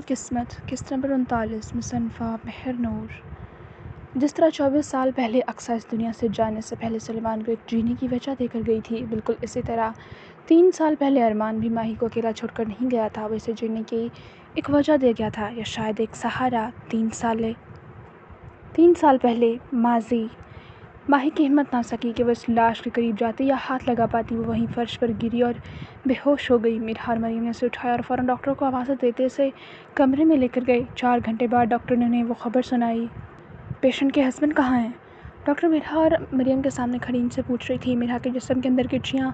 القسمت قسط نمبر 39 مصنفہ مہر نور۔ جس طرح 24 سال پہلے اقصیٰ اس دنیا سے جانے سے پہلے سلیمان کو ایک جینے کی وجہ دے کر گئی تھی، بالکل اسی طرح 3 سال پہلے ارمان بھی ماہی کو اکیلا چھوڑ کر نہیں گیا تھا، وہ اسے جینے کی ایک وجہ دے گیا تھا، یا شاید ایک سہارا۔ 3 سال پہلے ماضی ماہی کی ہمت نہ سکی کہ وہ اس لاش کے قریب جاتی یا ہاتھ لگا پاتی، وہ وہیں فرش پر گری اور بے ہوش ہو گئی۔ میرا اور مریم نے اسے اٹھایا اور فوراً ڈاکٹر کو آوازیں دیتے اسے کمرے میں لے کر گئے۔ 4 گھنٹے بعد ڈاکٹر نے انہیں وہ خبر سنائی۔ پیشنٹ کے ہسبینڈ کہاں ہیں؟ ڈاکٹر میرا اور مریم کے سامنے کھڑی ان سے پوچھ رہی تھی۔ میرا کے جسم کے اندر گٹھیاں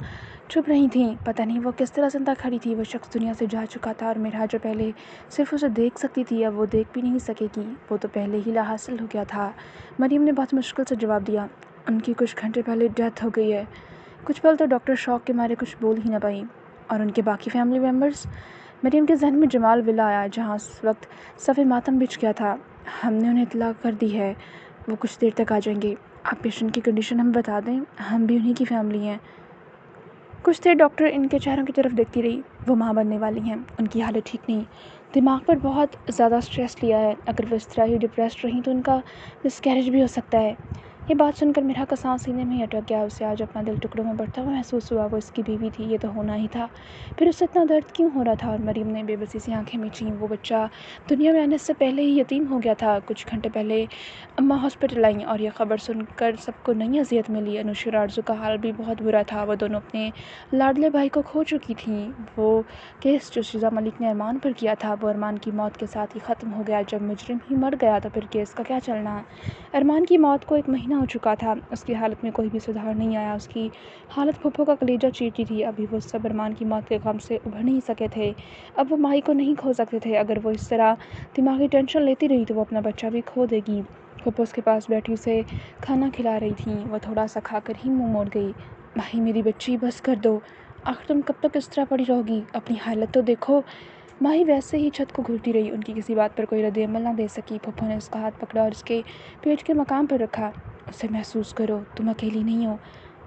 چھپ رہی تھیں، پتہ نہیں وہ کس طرح زندہ کھڑی تھی۔ وہ شخص دنیا سے جا چکا تھا اور میرا جو پہلے صرف اسے دیکھ سکتی تھی اب وہ دیکھ بھی نہیں سکے گی، وہ تو پہلے ہی لاحاصل ہو گیا تھا۔ مریم نے بہت مشکل سے جواب دیا، ان کی کچھ گھنٹے پہلے ڈیتھ ہو گئی ہے۔ کچھ پل تو ڈاکٹر شوق کے مارے کچھ بول ہی نہ پائی۔ اور ان کے باقی فیملی ممبرز؟ مریم کے ذہن میں جمال ولا آیا جہاں اس وقت صف ماتم بچھ گیا تھا۔ ہم نے انہیں اطلاع کر دی ہے، وہ کچھ دیر تک آ جائیں گے۔ آپ پیشنٹ کی کنڈیشن ہمیں بتا دیں، ہم بھی انہی کی فیملی ہیں۔ کچھ دیر ڈاکٹر ان کے چہروں کی طرف دیکھتی رہی۔ وہ ماں بننے والی ہیں، ان کی حالت ٹھیک نہیں، دماغ پر بہت زیادہ سٹریس لیا ہے، اگر وہ اس طرح ہی ڈپریسڈ رہیں تو ان کا مسکیریج بھی ہو سکتا ہے۔ یہ بات سن کر میرا کا سانس سینے میں ہی اٹک گیا، اسے آج اپنا دل ٹکڑوں میں بڑھتا ہوا محسوس ہوا۔ وہ اس کی بیوی تھی، یہ تو ہونا ہی تھا، پھر اسے اتنا درد کیوں ہو رہا تھا؟ اور مریم نے بے بسی سے آنکھیں میچیں۔ وہ بچہ دنیا میں آنے سے پہلے ہی یتیم ہو گیا تھا۔ کچھ گھنٹے پہلے اماں ہاسپٹل آئیں اور یہ خبر سن کر سب کو نئی اذیت ملی۔ انوشی اور آرزو کا حال بھی بہت برا تھا، وہ دونوں اپنے لاڈلے بھائی کو کھو چکی تھیں۔ وہ کیس جو شیزا ملک نے ارمان پر کیا تھا وہ ارمان کی موت کے ساتھ ہی ختم ہو گیا۔ جب مجرم ہی مر گیا تو پھر کیس کا کیا چلنا؟ ارمان کی موت کو 1 مہینہ ہو چکا تھا، اس کی حالت میں کوئی بھی سدھار نہیں آیا، اس کی حالت پھپھو کا کلیجہ چیرتی تھی۔ ابھی وہ سب ارمان کی موت کے غم سے ابھر نہیں سکے تھے، اب وہ ماہی کو نہیں کھو سکتے تھے۔ اگر وہ اس طرح دماغی ٹینشن لیتی رہی تو وہ اپنا بچہ بھی کھو دے گی۔ پھپھو اس کے پاس بیٹھی اسے کھانا کھلا رہی تھیں، وہ تھوڑا سا کھا کر ہی منہ موڑ گئی۔ ماہی میری بچی، بس کر دو، آخر تم کب تک اس طرح پڑی رہو گی؟ اپنی حالت تو دیکھو۔ ماہی ویسے ہی چھت کو گھورتی رہی، ان کی کسی بات پر کوئی رد عمل نہ دے سکی۔ پھپھو نے اس کا ہاتھ پکڑا اور اس کے پیٹ کے مقام پر رکھا۔ اسے محسوس کرو، تم اکیلی نہیں ہو،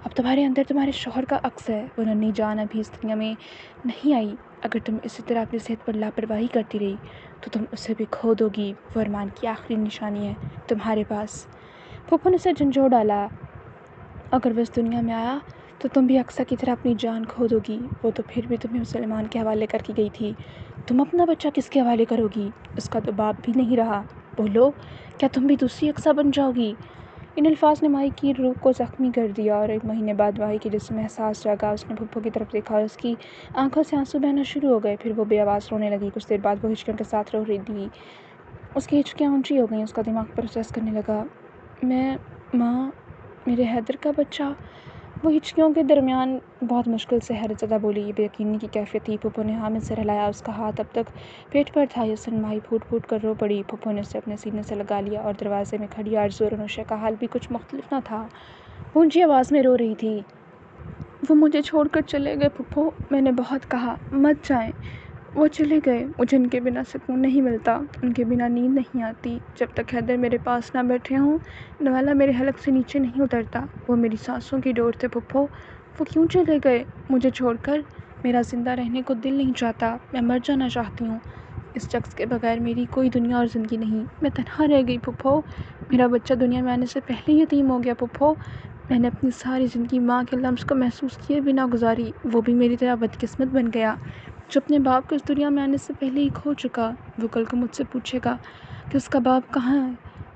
اب تمہارے اندر تمہارے شوہر کا عکس ہے، وہ ننھی جان ابھی اس دنیا میں نہیں آئی۔ اگر تم اسی طرح اپنی صحت پر لاپرواہی کرتی رہی تو تم اسے بھی کھو دو گی، وہ ارمان کی آخری نشانی ہے تمہارے پاس۔ پھپھو نے اسے جھنجھوڑ ڈالا، اگر وہ اس دنیا میں آیا تو تم بھی اقصیٰ کی طرح اپنی جان کھو دو گی، وہ تو پھر بھی تمہیں سلیمان کے حوالے کر کے گئی تھی، تم اپنا بچہ کس کے حوالے کرو گی؟ اس کا تو باپ بھی نہیں رہا، بولو، کیا تم بھی دوسری اقصیٰ بن جاؤ گی؟ ان الفاظ نے ماہی کی روح کو زخمی کر دیا اور 1 مہینے بعد ماہی کے جسم میں احساس جاگا۔ اس نے پھپھو کی طرف دیکھا اور اس کی آنکھوں سے آنسو بہنا شروع ہو گئے، پھر وہ بے آواز رونے لگی۔ کچھ دیر بعد وہ ہچکیوں کے ساتھ رو رہی تھی، اس کی ہچکیاں اونچی ہو گئیں، اس کا دماغ پروسیس کرنے لگا۔ ماں، میرے حیدر کا بچہ، وہ ہچکیوں کے درمیان بہت مشکل سے حیرت زدہ بولی۔ یہ بے یقینی کی کیفیت تھی۔ پھپھو نے حامد سر ہلایا، اس کا ہاتھ اب تک پیٹ پر تھا۔ یہ سن ماہی پھوٹ پھوٹ کر رو پڑی۔ پھپھو نے اسے اپنے سینے سے لگا لیا اور دروازے میں کھڑی آرزو اور انوشا کا حال بھی کچھ مختلف نہ تھا، وہ اونچی آواز میں رو رہی تھی۔ وہ مجھے چھوڑ کر چلے گئے پھپھو، میں نے بہت کہا مت جائیں، وہ چلے گئے، مجھے ان کے بنا سکون نہیں ملتا، ان کے بنا نیند نہیں آتی، جب تک حیدر میرے پاس نہ بیٹھے ہوں نوالا میرے حلق سے نیچے نہیں اترتا، وہ میری سانسوں کی ڈور تھے پھپھو، وہ کیوں چلے گئے مجھے چھوڑ کر؟ میرا زندہ رہنے کو دل نہیں چاہتا، میں مر جانا چاہتی ہوں، اس شخص کے بغیر میری کوئی دنیا اور زندگی نہیں، میں تنہا رہ گئی پھپھو، میرا بچہ دنیا میں آنے سے پہلے ہی یتیم ہو گیا پھپھو، میں نے اپنی ساری زندگی ماں کے لمس کو محسوس کیے بنا گزاری، وہ بھی میری طرح بدقسمت بن گیا جو اپنے باپ کو اس دنیا میں آنے سے پہلے ہی کھو چکا۔ وہ کل کو مجھ سے پوچھے گا کہ اس کا باپ کہاں ہے،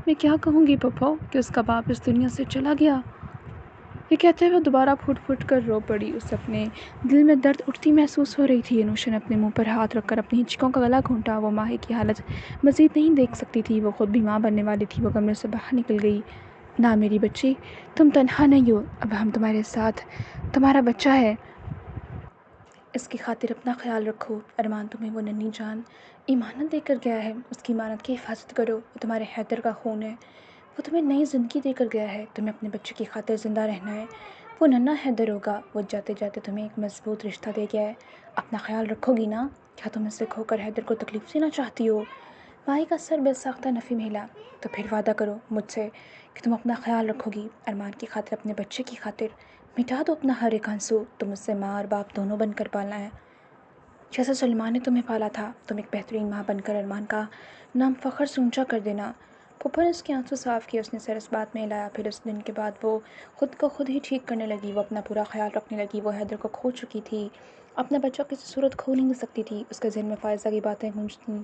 میں کیا کہوں گی پھپھو کہ اس کا باپ اس دنیا سے چلا گیا؟ یہ کہتے ہوئے دوبارہ پھوٹ پھوٹ کر رو پڑی، اسے اپنے دل میں درد اٹھتی محسوس ہو رہی تھی۔ انوشا نے اپنے منہ پر ہاتھ رکھ کر اپنی ہچکیوں کا گلا گھونٹا، وہ ماہی کی حالت مزید نہیں دیکھ سکتی تھی، وہ خود بھی ماں بننے والی تھی۔ وہ کمرے سے باہر نکل گئی۔ نہ میری بچی، تم تنہا نہیں ہو، اب ہم تمہارے ساتھ، تمہارا بچہ ہے، اس کی خاطر اپنا خیال رکھو، ارمان تمہیں وہ ننھی جان امانت دے کر گیا ہے، اس کی امانت کی حفاظت کرو، وہ تمہارے حیدر کا خون ہے، وہ تمہیں نئی زندگی دے کر گیا ہے، تمہیں اپنے بچے کی خاطر زندہ رہنا ہے، وہ ننھا حیدر ہوگا، وہ جاتے جاتے تمہیں ایک مضبوط رشتہ دے گیا ہے، اپنا خیال رکھو گی نا؟ کیا تم اسے کھو کر حیدر کو تکلیف دینا چاہتی ہو؟ ماہی کا سر بے ساختہ نفی میں ہلا۔ تو پھر وعدہ کرو مجھ سے کہ تم اپنا خیال رکھو گی، ارمان کی خاطر، اپنے بچے کی خاطر، مٹا دو اپنا ہر ایک آنسو، تم اس سے ماں اور باپ دونوں بن کر پالنا ہے۔ جیسا سلیمان نے تمہیں پالا تھا، تم ایک بہترین ماں بن کر ارمان کا نام فخر سے اونچا کر دینا۔ پھپھو نے اس کی آنسو صاف کیے، اس نے سر اس بات میں ہلایا۔ پھر اس دن کے بعد وہ خود کو خود ہی ٹھیک کرنے لگی، وہ اپنا پورا خیال رکھنے لگی۔ وہ حیدر کو کھو چکی تھی، اپنا بچہ کسی صورت کھو نہیں سکتی تھی۔ اس کے ذہن میں فائزہ کی باتیں گونجتیں۔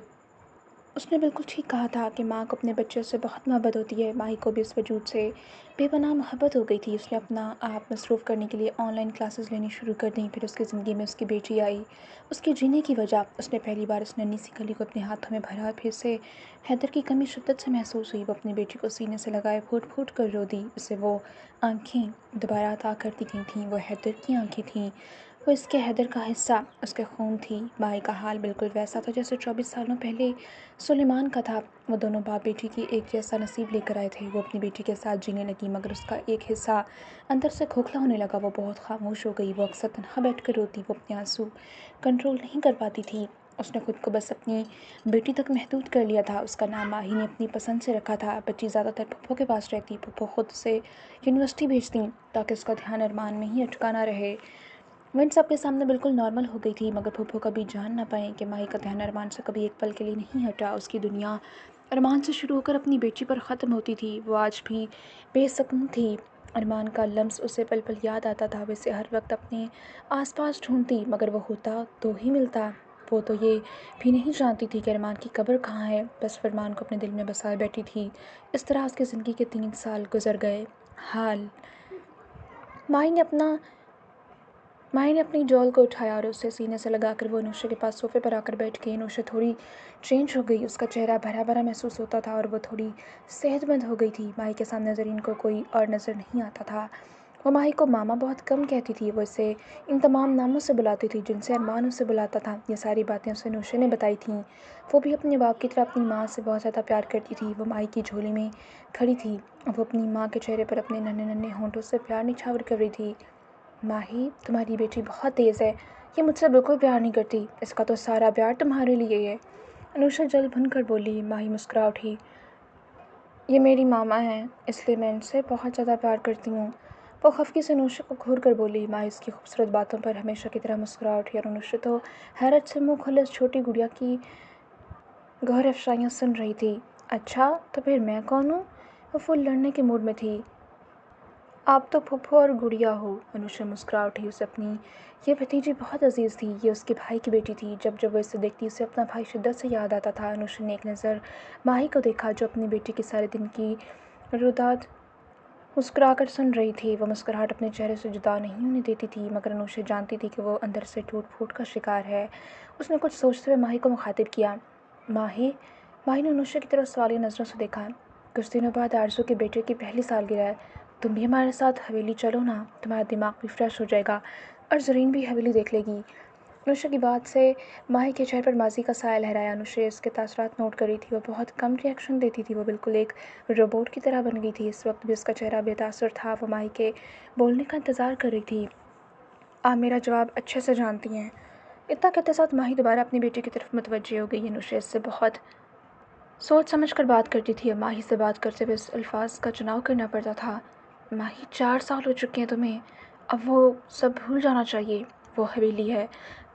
اس نے بالکل ٹھیک کہا تھا کہ ماں کو اپنے بچے سے بہت محبت ہوتی ہے۔ ماہی کو بھی اس وجود سے بے پناہ محبت ہو گئی تھی۔ اس نے اپنا آپ مصروف کرنے کے لیے آن لائن کلاسز لینی شروع کر دیں۔ پھر اس کی زندگی میں اس کی بیٹی آئی، اس کے جینے کی وجہ۔ اس نے پہلی بار اس ننھی سی کلی کو اپنے ہاتھوں میں بھرا، پھر سے حیدر کی کمی شدت سے محسوس ہوئی۔ وہ اپنی بیٹی کو سینے سے لگائے پھوٹ پھوٹ کر رو دی۔ اسے وہ آنکھیں دوبارہ عطا کر دی گئی تھیں، وہ حیدر کی آنکھیں تھیں، وہ اس کے حیدر کا حصہ، اس کے خون تھی۔ ماہی کا حال بالکل ویسا تھا جیسے 24 سالوں پہلے سلیمان کا تھا۔ وہ دونوں باپ بیٹی کی ایک جیسا نصیب لے کر آئے تھے۔ وہ اپنی بیٹی کے ساتھ جینے لگی، مگر اس کا ایک حصہ اندر سے کھوکھلا ہونے لگا۔ وہ بہت خاموش ہو گئی، وہ اکثر تنہا بیٹھ کر روتی، وہ اپنے آنسو کنٹرول نہیں کر پاتی تھی۔ اس نے خود کو بس اپنی بیٹی تک محدود کر لیا تھا۔ اس کا نام ماہی نے اپنی پسند سے رکھا تھا۔ بچی زیادہ تر پھپھو کے پاس رہتی، پھپھو خود اسے یونیورسٹی بھیجتیں تاکہ اس کا دھیان ارمان میں ہی اٹکا نہ رہے۔ وہ ان سب کے سامنے بالکل نارمل ہو گئی تھی، مگر پھپھو کبھی جان نہ پائیں کہ ماہی کا دھیان ارمان سے کبھی ایک پل کے لیے نہیں ہٹا۔ اس کی دنیا ارمان سے شروع ہو کر اپنی بیٹی پر ختم ہوتی تھی۔ وہ آج بھی بے سکون تھی۔ ارمان کا لمس اسے پل پل یاد آتا تھا۔ وہ اسے ہر وقت اپنے آس پاس ڈھونڈتی، مگر وہ ہوتا تو ہی ملتا۔ وہ تو یہ بھی نہیں جانتی تھی کہ ارمان کی قبر کہاں ہے، بس ارمان کو اپنے دل میں بسائے بیٹھی تھی۔ اس طرح اس کی زندگی کے 3 سال گزر گئے۔ حال ماہی نے اپنی ڈول کو اٹھایا اور اسے سینے سے لگا کر وہ انوشا کے پاس صوفے پر آ کر بیٹھ گئی۔ انوشا تھوڑی چینج ہو گئی، اس کا چہرہ بھرا بھرا محسوس ہوتا تھا اور وہ تھوڑی صحت مند ہو گئی تھی۔ ماہی کے سامنے زرین کو کوئی اور نظر نہیں آتا تھا۔ وہ ماہی کو ماما بہت کم کہتی تھی، وہ اسے ان تمام ناموں سے بلاتی تھی جن سے ارمان اسے بلاتا تھا۔ یہ ساری باتیں اسے انوشا نے بتائی تھیں۔ وہ بھی اپنے باپ کی طرح اپنی ماں سے بہت زیادہ پیار کرتی تھی۔ وہ ماہی کی جھولی میں کھڑی تھی، وہ اپنی ماں کے چہرے پر اپنے ننھے ننھے ہونٹوں سے پیار نچھاور کر رہی تھی۔ ماہی، تمہاری بیٹی بہت تیز ہے، یہ مجھ سے بالکل پیار نہیں کرتی، اس کا تو سارا پیار تمہارے لیے ہے۔ انوشا جل بھن کر بولی۔ ماہی مسکرا اٹھی۔ یہ میری ماما ہیں، اس لیے میں ان سے بہت زیادہ پیار کرتی ہوں۔ وہ خفگی سے انوشا کو گھور کر بولی۔ ماہی اس کی خوبصورت باتوں پر ہمیشہ کی طرح مسکرا اٹھی اور انوشا تو حیرت سے منہ کھولے اس چھوٹی گڑیا کی گوہر افشائیاں سن رہی تھی۔ اچھا تو پھر میں کون ہوں؟ وہ فل لڑنے کے موڈ میں تھی۔ آپ تو پھپھو اور گڑیا ہو۔ انوشا مسکرا اٹھی۔ اسے اپنی یہ بھتیجی بہت عزیز تھی، یہ اس کے بھائی کی بیٹی تھی۔ جب وہ اسے دیکھتی اسے اپنا بھائی شدت سے یاد آتا تھا۔ انوشا نے ایک نظر ماہی کو دیکھا جو اپنی بیٹی کی سارے دن کی روداد مسکرا کر سن رہی تھی۔ وہ مسکراہٹ اپنے چہرے سے جدا نہیں ہونے دیتی تھی، مگر انوشا جانتی تھی کہ وہ اندر سے ٹوٹ پھوٹ کا شکار ہے۔ اس نے کچھ سوچتے ہوئے ماہی کو مخاطب کیا۔ ماہی نے انوشا کی طرف سوالیہ نظروں سے دیکھا۔ کچھ دنوں بعد آرزو کے بیٹے کی پہلی سالگرہ ہے، تم بھی ہمارے ساتھ حویلی چلو نا، تمہارا دماغ بھی فریش ہو جائے گا اور زرین بھی حویلی دیکھ لے گی۔ انوشا کی بات سے ماہی کے چہرے پر ماضی کا سایہ لہرایا۔ انوشا اس کے تاثرات نوٹ کر رہی تھی۔ وہ بہت کم ری ایکشن دیتی تھی، وہ بالکل ایک روبوٹ کی طرح بن گئی تھی۔ اس وقت بھی اس کا چہرہ بے تاثر تھا۔ وہ ماہی کے بولنے کا انتظار کر رہی تھی۔ آپ میرا جواب اچھے سے جانتی ہیں۔ اتنا کہتے ساتھ ماہی دوبارہ اپنی بیٹی کی طرف متوجہ ہو گئی۔ انوشا اس سے بہت سوچ سمجھ کر بات کرتی تھی، اب ماہی سے بات کرتے ہوئے الفاظ کا چناؤ کرنا پڑتا تھا۔ ماہی 4 سال ہو چکے ہیں تمہیں، اب وہ سب بھول جانا چاہیے۔ وہ حویلی ہے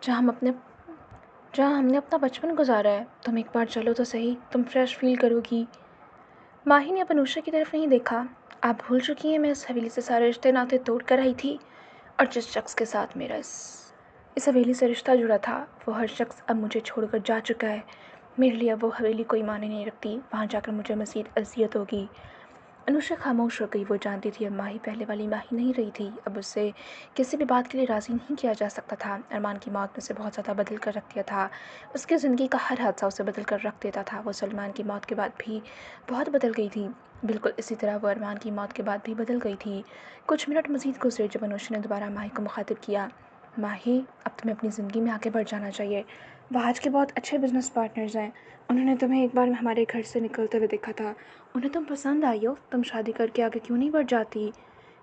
جہاں ہم نے اپنا بچپن گزارا ہے، تم ایک بار چلو تو صحیح، تم فریش فیل کرو گی۔ ماہی نے اب انوشا کی طرف نہیں دیکھا۔ آپ بھول چکی ہیں میں اس حویلی سے سارے رشتے ناطے توڑ کر آئی تھی، اور جس شخص کے ساتھ میرا اس حویلی سے رشتہ جڑا تھا وہ ہر شخص اب مجھے چھوڑ کر جا چکا ہے۔ میرے لیے اب وہ حویلی کوئی معنی نہیں رکھتی، وہاں جا کر مجھے مزید اذیت ہوگی۔ انوشا خاموش ہو گئی۔ وہ جانتی تھی اب ماہی پہلے والی ماہی نہیں رہی تھی، اب اسے کسی بھی بات کے لیے راضی نہیں کیا جا سکتا تھا۔ ارمان کی موت میں سے بہت زیادہ بدل کر رکھ دیا تھا، اس کی زندگی کا ہر حادثہ اسے بدل کر رکھ دیتا تھا۔ وہ سلمان کی موت کے بعد بھی بہت بدل گئی تھی، بالکل اسی طرح وہ ارمان کی موت کے بعد بھی بدل گئی تھی۔ کچھ منٹ مزید گزرے جب انوشا نے دوبارہ ماہی کو مخاطب کیا۔ ماہی، اب تمہیں اپنی زندگی میں آگے بڑھ جانا چاہیے، وہاج کے بہت اچھے بزنس پارٹنرز ہیں، انہوں نے تمہیں ایک بار ہمارے گھر سے نکلتے ہوئے دیکھا تھا، انہیں تم پسند آئی ہو، تم شادی کر کے آگے کیوں نہیں بڑھ جاتی؟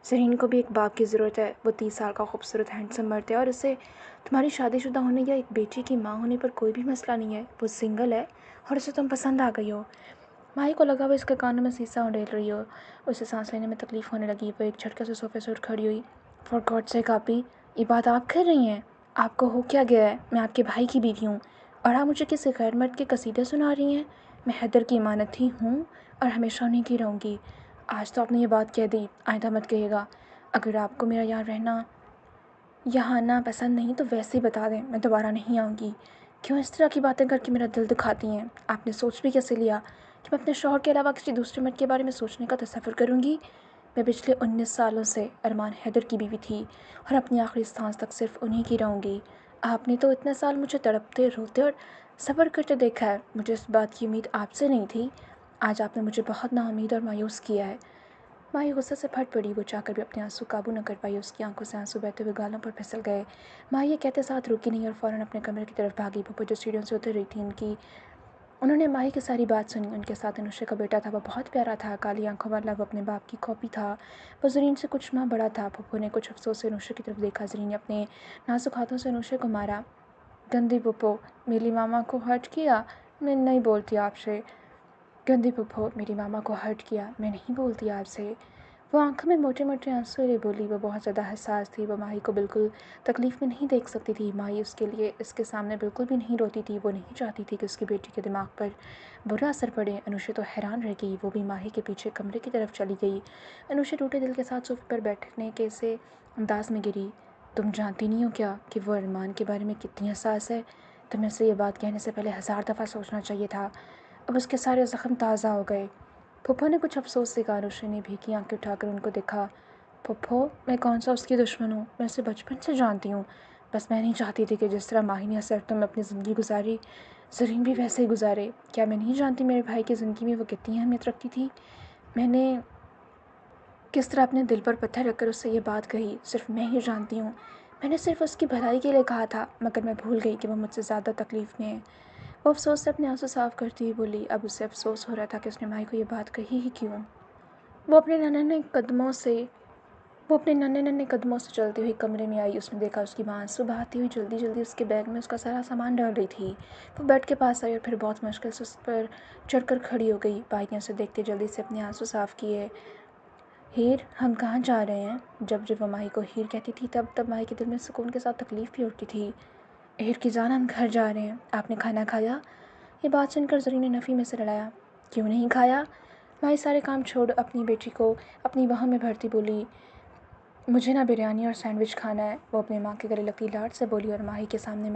زرین کو بھی ایک باپ کی ضرورت ہے، وہ 30 سال کا خوبصورت ہینڈسم مرد ہے اور اسے تمہاری شادی شدہ ہونے یا ایک بیٹی کی ماں ہونے پر کوئی بھی مسئلہ نہیں ہے۔ وہ سنگل ہے اور اسے تم پسند آ گئی ہو۔ ماہی کو لگا وہ اس کے کانوں میں سیسا اونڈیل رہی ہو، اسے سانس لینے میں تکلیف ہونے لگی۔ وہ ایک جھٹکے سے صوفے سے اٹھ کھڑی ہوئی۔ فار گاڈ سیک آپی، یہ بات آپ کر رہی ہیں؟ آپ کو ہو کیا گیا ہے؟ میں آپ کے بھائی کی بیوی ہوں اور آپ مجھے کسی غیر مرد کے قصیدے سنا رہی ہیں؟ میں حیدر کی امانت ہی ہوں اور ہمیشہ انہیں کی رہوں گی۔ آج تو آپ نے یہ بات کہہ دی، آئندہ مت کہیے گا۔ اگر آپ کو میرا یہاں آنا پسند نہیں تو ویسے ہی بتا دیں، میں دوبارہ نہیں آؤں گی۔ کیوں اس طرح کی باتیں کر کے میرا دل دکھاتی ہیں؟ آپ نے سوچ بھی کیسے لیا کہ میں اپنے شوہر کے علاوہ کسی دوسرے مرد کے بارے میں سوچنے کا تصور کروں گی؟ میں پچھلے 19 سالوں سے ارمان حیدر کی بیوی تھی اور اپنی آخری سانس تک صرف انہیں کی رہوں گی۔ آپ نے تو اتنے سال مجھے تڑپتے روتے اور صبر کرتے دیکھا ہے، مجھے اس بات کی امید آپ سے نہیں تھی۔ آج آپ نے مجھے بہت نا امید اور مایوس کیا ہے۔ ماہی غصے سے پھٹ پڑی، وہ چاہ کر بھی اپنے آنسو قابو نہ کر پائی، اس کی آنکھوں سے آنسو بہتے ہوئے گالوں پر پھسل گئے۔ ماہی یہ کہتے ساتھ رکی نہیں اور فوراً اپنے کمرے کی طرف بھاگی۔ پھپھو جو سیڑھیوں سے اتر رہی تھی انہوں نے ماہی کی ساری بات سنی۔ ان کے ساتھ انوشے کا بیٹا تھا، وہ بہت پیارا تھا، کالی آنکھوں والا، وہ اپنے باپ کی کاپی تھا، وہ زرین سے کچھ ماہ بڑا تھا۔ پھپھو نے کچھ افسوس سے انوشے کی طرف دیکھا، زرین نے اپنے نازک ہاتھوں سے انوشے کو مارا۔ گندی پھپھو، میری ماما کو ہرٹ کیا؟ میں نہیں بولتی آپ سے۔ گندی پھپھو، میری ماما کو ہرٹ کیا؟ میں نہیں بولتی آپ سے۔ وہ آنکھوں میں موٹے موٹے آنسو لے بولی، وہ بہت زیادہ حساس تھی، وہ ماہی کو بالکل تکلیف میں نہیں دیکھ سکتی تھی۔ ماہی اس کے سامنے بالکل بھی نہیں روتی تھی، وہ نہیں چاہتی تھی کہ اس کی بیٹی کے دماغ پر برا اثر پڑے۔ انوشے تو حیران رہ گئی، وہ بھی ماہی کے پیچھے کمرے کی طرف چلی گئی۔ انوشے ٹوٹے دل کے ساتھ صوفے پر بیٹھنے کے سے انداز میں گری۔ تم جانتی نہیں ہو کیا کہ وہ ارمان کے بارے میں کتنی حساس ہے؟ تمہیں اسے یہ بات کہنے سے پہلے 1000 دفعہ سوچنا چاہیے تھا۔ اب اس کے سارے زخم تازہ ہو گئے۔ پھپھو نے کچھ افسوس سے کہا۔ انوشے نے بھیگی آنکھیں اٹھا کر ان کو دیکھا۔ پھپھو، میں کون سا اس کی دشمن ہوں؟ میں اسے بچپن سے جانتی ہوں۔ بس میں نہیں چاہتی تھی کہ جس طرح ماہی نے حسرتوں میں اپنی زندگی گزاری، زرین بھی ویسے ہی گزارے۔ کیا میں نہیں جانتی میرے بھائی کی زندگی میں وہ کتنی اہمیت رکھتی تھی؟ میں نے کس طرح اپنے دل پر پتھر رکھ کر اس سے یہ بات کہی، صرف میں ہی جانتی ہوں۔ میں نے صرف اس کی بھلائی کے لیے کہا تھا، مگر میں بھول گئی کہ وہ مجھ سے زیادہ تکلیف میں ہے۔ وہ افسوس سے اپنے آنسو صاف کرتی ہوئی بولی۔ اب اسے افسوس ہو رہا تھا کہ اس نے ماہی کو یہ بات کہی ہی کیوں۔ وہ اپنے ننھے ننھے قدموں سے چلتی ہوئی کمرے میں آئی۔ اس نے دیکھا اس کی ماں آنسو بہاتی ہوئی جلدی جلدی اس کے بیگ میں اس کا سارا سامان ڈال رہی تھی۔ وہ بیڈ کے پاس آئی اور پھر بہت مشکل سے اس پر چڑھ کر کھڑی ہو گئی۔ بھائی نے اسے دیکھتے جلدی سے اپنے آنسو صاف کیے۔ ہیر، ہم کہاں جا رہے ہیں؟ جب وہ ماہی کو ہیر کہتی تھی تب ماہی کے دل میں سکون کے ساتھ تکلیف بھی اٹھتی تھی۔ ہیر کی جان، ہم گھر جا رہے ہیں۔ آپ نے کھانا کھایا؟ یہ بات سن کر زرین نے نفی میں سے لڑایا۔ کیوں نہیں کھایا؟ ماہی سارے کام چھوڑ اپنی بیٹی کو اپنی باہوں میں بھرتی بولی۔ مجھے نہ بریانی اور سینڈوچ کھانا ہے، وہ اپنی ماں کے گلے لگتی لاڈ سے بولی اور ماہی کے سامنے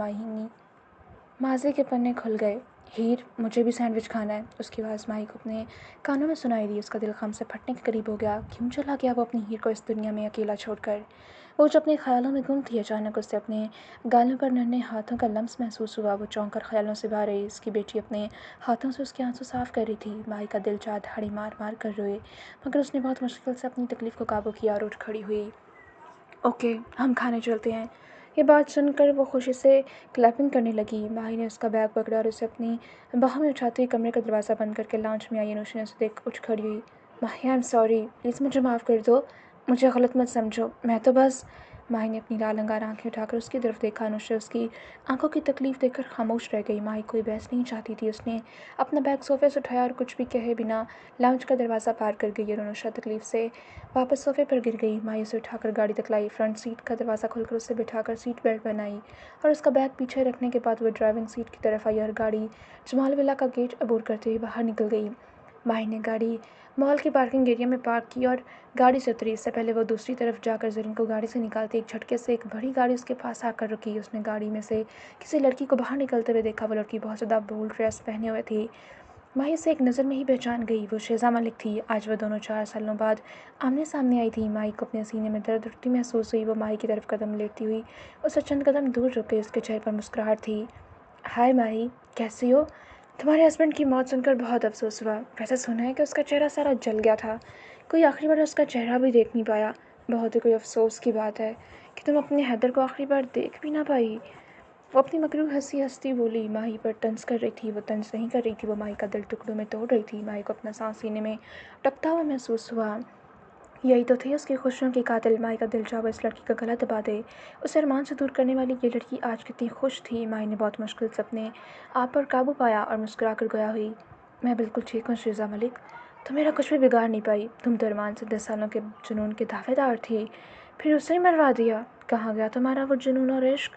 ماضی کے پنے کھل گئے۔ ہیر، مجھے بھی سینڈوچ کھانا ہے۔ اس کی آواز ماہی کو اپنے کانوں میں سنائی دی۔ اس کا دل غم سے پھٹنے کے قریب ہو گیا۔ کیوں چلا گیا وہ اپنی ہیر کو اس دنیا میں اکیلا چھوڑ کر؟ وہ جو اپنے خیالوں میں گم تھی، اچانک اسے اپنے گالوں پر ننھے ہاتھوں کا لمس محسوس ہوا۔ وہ چونک کر خیالوں سے باہر آئی۔ اس کی بیٹی اپنے ہاتھوں سے اس کے آنسو صاف کر رہی تھی۔ ماہی کا دل چاہا دھاڑی مار مار کر روئے، مگر اس نے بہت مشکل سے اپنی تکلیف کو قابو کیا اور اٹھ کھڑی ہوئی۔ اوکے، ہم کھانے چلتے ہیں۔ یہ بات سن کر وہ خوشی سے کلیپنگ کرنے لگی۔ ماہی نے اس کا بیگ پکڑا اور اسے اپنی باہوں میں اٹھاتے ہوئے کمرے کا دروازہ بند کر کے لاؤنج میں آئی۔ انوشے نے اسے دیکھ اٹھ کھڑی ہوئی۔ ماہی، آئی ایم سوری، پلیز مجھے معاف کر دو، مجھے غلط مت سمجھو، میں تو بس… ماہی نے اپنی لال انگار آنکھیں اٹھا کر اس کی طرف دیکھا۔ انوشے اس کی آنکھوں کی تکلیف دیکھ کر خاموش رہ گئی۔ ماہی کوئی بحث نہیں چاہتی تھی۔ اس نے اپنا بیگ صوفے سے اٹھایا اور کچھ بھی کہے بنا لاؤنج کا دروازہ پار کر گئی اور انوشا تکلیف سے واپس صوفے پر گر گئی۔ ماہی اسے اٹھا کر گاڑی تک لائی، فرنٹ سیٹ کا دروازہ کھول کر اسے بٹھا کر سیٹ بیلٹ بنائی اور اس کا بیگ پیچھے رکھنے کے بعد وہ ڈرائیونگ سیٹ کی طرف آئی اور گاڑی جمال ولا کا گیٹ عبور کرتے ہوئے باہر نکل گئی۔ ماہی نے گاڑی مال کے پارکنگ ایریا میں پارک کی اور گاڑی سے اتری۔ اس سے پہلے وہ دوسری طرف جا کر زرین کو گاڑی سے نکالتے ایک جھٹکے سے ایک بڑی گاڑی اس کے پاس آ کر رکی۔ اس نے گاڑی میں سے کسی لڑکی کو باہر نکلتے ہوئے دیکھا۔ وہ لڑکی بہت زیادہ بولڈ ڈریس پہنے ہوئے تھی۔ ماہی اسے ایک نظر میں ہی پہچان گئی، وہ شیزا ملک تھی۔ آج وہ دونوں 4 سالوں بعد آمنے سامنے آئی تھیں۔ ماہی کو اپنے سینے میں درد اٹھتی محسوس ہوئی۔ وہ ماہی کی طرف قدم لیتی ہوئی اس سے چند قدم دور رک گئی۔ اس کے چہرے پر مسکراہٹ تھی۔ ہائے ماہی، کیسی ہو؟ تمہارے ہسبینڈ کی موت سن کر بہت افسوس ہوا۔ ویسے سنا ہے کہ اس کا چہرہ سارا جل گیا تھا، کوئی آخری بار اس کا چہرہ بھی دیکھ نہیں پایا۔ بہت ہی کوئی افسوس کی بات ہے کہ تم اپنے حیدر کو آخری بار دیکھ بھی نہ پائی۔ وہ اپنی مکروہ ہنسی ہنستی بولی۔ ماہی پر طنز کر رہی تھی، وہ طنز نہیں کر رہی تھی، وہ ماہی کا دل ٹکڑوں میں توڑ رہی تھی۔ ماہی کو اپنا سانس سینے میں اٹکتا ہوا محسوس ہوا۔ یہی تو تھے اس کی خوشیوں کے قاتل۔ ماہی کا دل چاہا وہ اس لڑکی کا گلا دبا دے۔ اسے ارمان سے دور کرنے والی یہ لڑکی آج کتنی خوش تھی۔ ماہی نے بہت مشکل سے اپنے آپ پر قابو پایا اور مسکرا کر گویا ہوئی، میں بالکل ٹھیک ہوں شیزا ملک، تم میرا کچھ بھی بگاڑ نہیں پائی۔ تم تو ارمان سے 10 سالوں کے جنون کے دعوے دار تھی، پھر اسے ہی مروا دیا۔ کہاں گیا تمہارا وہ جنون اور عشق؟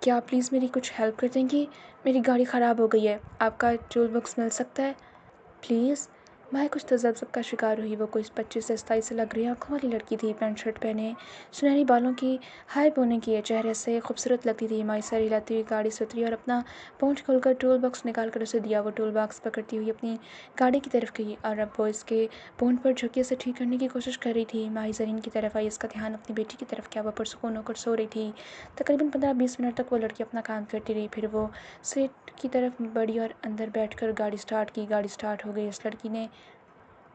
کیا آپ پلیز میری کچھ ہیلپ کر دیں گی؟ میری گاڑی خراب ہو گئی ہے، آپ کا ٹول باکس مل سکتا ہے پلیز؟ ماہی کچھ تذبذب کا شکار ہوئی۔ وہ کوئی 25 سے 27 سے لگ رہی آنکھوں والی لڑکی تھی، پینٹ شرٹ پہنے، سنہری بالوں کی ہائی بونے کی چہرے سے خوبصورت لگتی تھی۔ ماہی سر ہلاتی ہوئی گاڑی سے اتری اور اپنا پونچھ کھول کر ٹول باکس نکال کر اسے دیا۔ وہ ٹول باکس پکڑتی ہوئی اپنی گاڑی کی طرف گئی اور اب وہ اس کے پونچھ پر جھکی اسے ٹھیک کرنے کی کوشش کر رہی تھی۔ ماہی زرین کی طرف آئی، اس کا دھیان اپنی بیٹی کی طرف کیا۔ وہ پرسکون ہو کر سو رہی تھی۔ تقریباً 15-20 منٹ تک وہ لڑکی اپنا کام کرتی رہی، پھر وہ سیٹ کی طرف بڑھی اور اندر بیٹھ کر گاڑی سٹارٹ کی۔ گاڑی سٹارٹ ہو گئی، اس لڑکی نے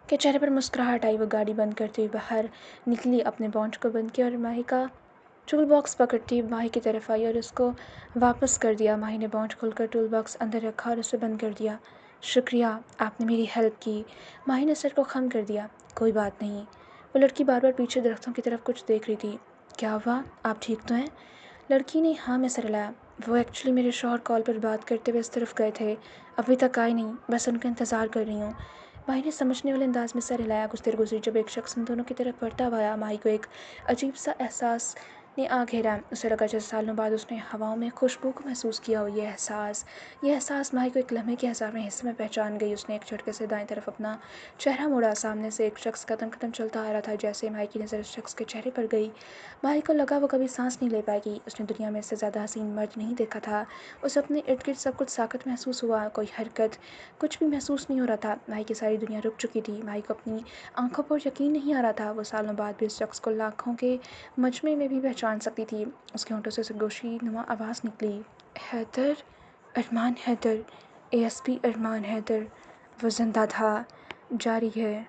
کے چہرے پر مسکراہٹ آئی۔ وہ گاڑی بند کرتے ہوئے باہر نکلی، اپنے بونچ کو بند کیا اور ماہی کا ٹول باکس پکڑتی ماہی کی طرف آئی اور اس کو واپس کر دیا۔ ماہی نے بونچ کھول کر ٹول باکس اندر رکھا اور اسے بند کر دیا۔ شکریہ، آپ نے میری ہیلپ کی۔ ماہی نے سر کو خم کر دیا۔ کوئی بات نہیں۔ وہ لڑکی بار بار پیچھے درختوں کی طرف کچھ دیکھ رہی تھی۔ کیا ہوا؟ آپ ٹھیک تو ہیں؟ لڑکی نے ہاں میں سر ہلایا۔ وہ ایکچولی میرے شوہر کال پر بات کرتے ہوئے اس طرف گئے تھے، ابھی تک آئے نہیں، بس ان کا انتظار کر رہی ہوں۔ ماہی نے سمجھنے والے انداز میں سر ہلایا۔ کچھ دیر گزری، جب ایک شخص ان دونوں کی طرف بڑھتا ہوا آیا، ماہی کو ایک عجیب سا احساس نے آ گھیرا۔ اسے لگا جیسے سالوں بعد اس نے ہواؤں میں خوشبو کو محسوس کیا ہو۔ یہ احساس ماہی کو ایک لمحے کے 1000ویں حصے میں پہچان گئی۔ اس نے ایک جھٹکے سے دائیں طرف اپنا چہرہ موڑا۔ سامنے سے ایک شخص قدم قدم چلتا آ رہا تھا۔ جیسے ماہی کی نظر اس شخص کے چہرے پر گئی، ماہی کو لگا وہ کبھی سانس نہیں لے پائے گی۔ اس نے دنیا میں اس سے زیادہ حسین مرد نہیں دیکھا تھا۔ اسے اپنے ارد گرد سب کچھ ساکت محسوس ہوا، کوئی حرکت، کچھ بھی محسوس نہیں ہو رہا تھا۔ ماہی کی ساری دنیا رک چکی تھی۔ ماہی کو اپنی آنکھوں پر یقین نہیں آ رہا تھا۔ وہ سالوں بعد بھی اس شخص کو لاکھوں کے مجمع میں بھی پہچان سکتی تھی۔ اس کے ہونٹوں سے گوشی نما آواز نکلی۔ حیدر، ارمان حیدر، ASP ارمان حیدر۔ وہ زندہ تھا۔ جاری ہے۔